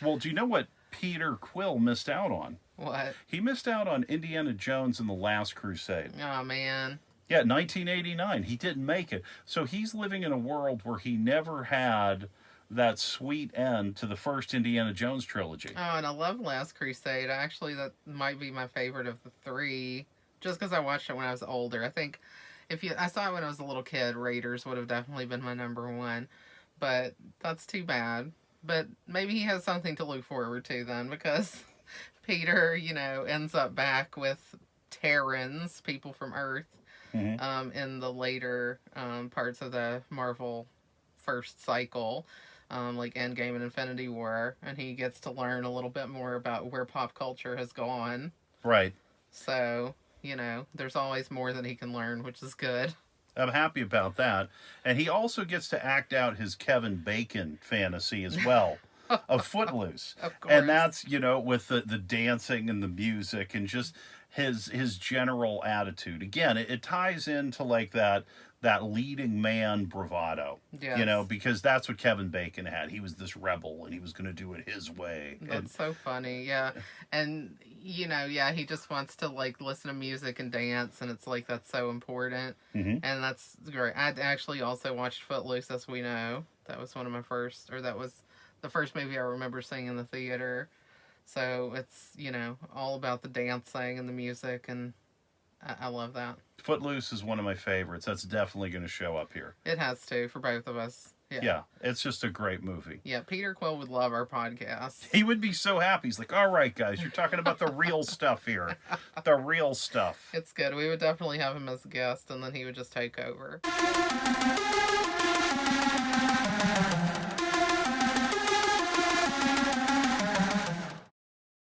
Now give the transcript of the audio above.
Well, do you know what Peter Quill missed out on? What? He missed out on Indiana Jones and the Last Crusade. Oh, man. Yeah, 1989. He didn't make it. So he's living in a world where he never had that sweet end to the first Indiana Jones trilogy. Oh, and I love Last Crusade. Actually, that might be my favorite of the three, just because I watched it when I was older. I think I saw it when I was a little kid, Raiders would have definitely been my number one. But that's too bad. But maybe he has something to look forward to then, because Peter, ends up back with Terrans, people from Earth, in the later parts of the Marvel first cycle. Like Endgame and Infinity War, and he gets to learn a little bit more about where pop culture has gone. Right. So, there's always more that he can learn, which is good. I'm happy about that. And he also gets to act out his Kevin Bacon fantasy as well of Footloose. Of course. And that's, with the dancing and the music and just his general attitude. Again, it ties into like that leading man bravado, yes. Because that's what Kevin Bacon had. He was this rebel and he was going to do it his way. That's so funny. Yeah. And, he just wants to like listen to music and dance, and it's like that's so important. And that's great. I actually also watched Footloose, as we know. That was one of my first, or that was the first movie I remember seeing in the theater. So it's, all about the dancing and the music, and I love that. Footloose is one of my favorites. That's definitely going to show up here. It has to, for both of us. Yeah, it's just a great movie. Yeah, Peter Quill would love our podcast. He would be so happy. He's like, all right, guys, you're talking about the real stuff here. The real stuff. It's good. We would definitely have him as a guest, and then he would just take over.